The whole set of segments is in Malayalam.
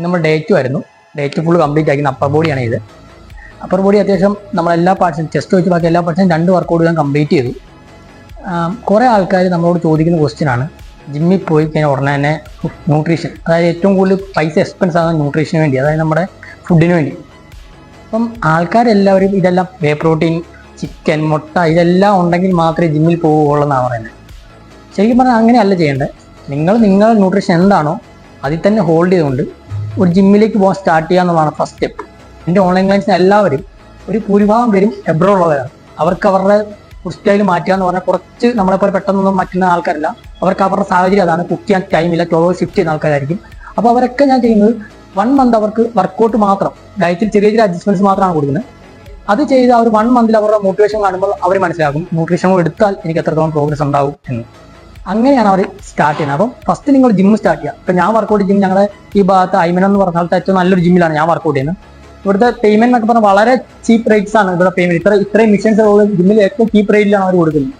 നമ്മൾ ഡേറ്റ് വരുന്നു. ഡേറ്റ് ഫുൾ കംപ്ലീറ്റ് ആക്കുന്ന അപ്പർ ബോഡിയാണ് ഇത്. അപ്പർ ബോഡി അത്യാവശ്യം നമ്മളെല്ലാ പാർട്സും ചെസ്റ്റ് വെച്ച് ബാക്കി എല്ലാ പാർട്സും 2 വർക്കൗട്ട് ഞാൻ കംപ്ലീറ്റ് ചെയ്തു. കുറേ ആൾക്കാർ നമ്മളോട് ചോദിക്കുന്ന ക്വസ്റ്റ്യനാണ്, ജിമ്മിൽ പോയി കഴിഞ്ഞാൽ ഉടനെ തന്നെ ന്യൂട്രീഷൻ, അതായത് ഏറ്റവും കൂടുതൽ പൈസ എക്സ്പെൻസ് ആകുന്ന ന്യൂട്രീഷന് വേണ്ടി, അതായത് നമ്മുടെ ഫുഡിന് വേണ്ടി. അപ്പം ആൾക്കാരെല്ലാവരും ഇതെല്ലാം വേ പ്രോട്ടീൻ, ചിക്കൻ, മുട്ട ഇതെല്ലാം ഉണ്ടെങ്കിൽ മാത്രമേ ജിമ്മിൽ പോകുകയുള്ളൂ എന്നാണ് പറയുന്നത്. ശരിക്കും പറഞ്ഞാൽ അങ്ങനെയല്ല ചെയ്യേണ്ടത്. നിങ്ങളുടെ ന്യൂട്രീഷൻ എന്താണോ അതിൽ തന്നെ ഹോൾഡ് ചെയ്തുകൊണ്ട് ഒരു ജിമ്മിലേക്ക് പോകാൻ സ്റ്റാർട്ട് ചെയ്യുക എന്നുള്ളതാണ് ഫസ്റ്റ് സ്റ്റെപ്പ്. എൻ്റെ ഓൺലൈൻ ക്ലയൻസിന് എല്ലാവരും ഒരു ഭൂരിഭാഗം പേരും എബ്രോഡുള്ളവരാണ്. അവർക്ക് അവരുടെ ഫുഡ് സ്റ്റൈൽ മാറ്റുക എന്ന് പറഞ്ഞാൽ കുറച്ച് നമ്മളെപ്പോലെ പെട്ടെന്നൊന്നും മാറ്റുന്ന ആൾക്കാരല്ല. അവർക്ക് അവരുടെ സാഹചര്യം അതാണ്, കുക്ക് ചെയ്യാൻ ടൈമില്ല, ഷിഫ്റ്റ് ചെയ്യുന്ന ആൾക്കാരായിരിക്കും. അപ്പോൾ അവരൊക്കെ ഞാൻ ചെയ്യുന്നത് 1 മന്ത് അവർക്ക് വർക്കൗട്ട് മാത്രം, ഡയറ്റിൽ ചെറിയ ചെറിയ അഡ്ജസ്റ്റ്മെന്റ്സ് മാത്രമാണ് കൊടുക്കുന്നത്. അത് ചെയ്ത് അവർ 1 മന്തിൽ അവരുടെ മോട്ടിവേഷൻ കാണുമ്പോൾ അവർ മനസ്സിലാക്കും ന്യൂട്രീഷൻ കൂടെ എടുത്താൽ എനിക്ക് എത്രത്തോളം പ്രോഗ്രസ് ഉണ്ടാവും എന്ന്. അങ്ങനെയാണ് അവർ സ്റ്റാർട്ട് ചെയ്യുന്നത്. അപ്പം ഫസ്റ്റ് നിങ്ങൾ ജിം സ്റ്റാർട്ട് ചെയ്യുക. ഇപ്പം ഞാൻ വർക്കൗട്ട് ജിം ഞങ്ങളുടെ ഈ ഭാഗത്ത് ഐമൻ എന്ന് പറഞ്ഞ സ്ഥലത്ത് ഏറ്റവും നല്ലൊരു ജിമ്മിലാണ് ഞാൻ വർക്കൗട്ട് ചെയ്യുന്നത്. ഇവിടുത്തെ പേയ്മെന്റ് എന്നൊക്കെ പറഞ്ഞാൽ വളരെ ചീപ്പ് റേറ്റ്സ് ആണ് ഇവിടെ പേയ്മെന്റ്. ഇത്രയും മിഷൻസ് ജിമ്മിൽ ഏറ്റവും ചീപ്പ് റേറ്റിലാണ് അവർ കൊടുക്കുന്നത്.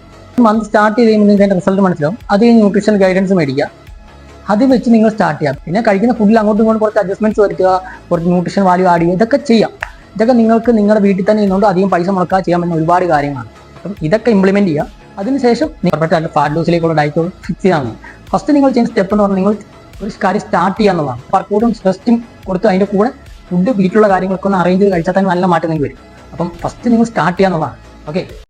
മന്ത് സ്റ്റാർട്ട് ചെയ്ത് കഴിയുമ്പോൾ നിങ്ങൾക്ക് അതിന്റെ റിസൾട്ട് മനസ്സിലാവും. അത് ന്യൂട്രീഷൻ ഗൈഡൻസ് മേടിക്കുക, അത് വെച്ച് നിങ്ങൾ സ്റ്റാർട്ട് ചെയ്യാം. പിന്നെ കഴിക്കുന്ന ഫുഡിൽ അങ്ങോട്ടും ഇങ്ങോട്ടും കുറച്ച് അഡ്ജസ്റ്റ്മെന്റ്സ് വരുത്തുക, കുറച്ച് ന്യൂട്രീഷൻ വാല്യൂ ആഡ് ചെയ്യുക, ഇതൊക്കെ ചെയ്യാം. ഇതൊക്കെ നിങ്ങൾക്ക് നിങ്ങളുടെ വീട്ടിൽ തന്നെ ഇരുന്നുകൊണ്ട് അധികം പൈസ മുടക്കാതെ ചെയ്യാൻ പറ്റുന്ന ഒരുപാട് കാര്യങ്ങളാണ്. അപ്പം ഇതൊക്കെ ഇംപ്ലിമെന്റ് ചെയ്യുക. അതിനുശേഷം നിങ്ങൾ ഫാറ്റ് ലോസിലേക്കുള്ള ഡയറ്റ് ഫിക്സ് ചെയ്യാൻ മതി. ഫസ്റ്റ് നിങ്ങൾ ചെയ്യുന്ന സ്റ്റെപ്പ് എന്ന് പറഞ്ഞാൽ നിങ്ങൾ ഒരു കാര്യം സ്റ്റാർട്ട് ചെയ്യാന്നുള്ളതാണ്. വർക്കൗട്ടും സ്ട്രെസ്റ്റും കൊടുത്ത് അതിൻ്റെ കൂടെ ഫുഡ് വീട്ടിലുള്ള കാര്യങ്ങളൊക്കെ ഒന്ന് അറേഞ്ച് ചെയ്ത് കഴിച്ചാൽ തന്നെ നല്ല മാറ്റം നിങ്ങൾക്ക് വരും. അപ്പം ഫസ്റ്റ് നിങ്ങൾ സ്റ്റാർട്ട് ചെയ്യാന്നുള്ളതാണ്. ഓക്കെ.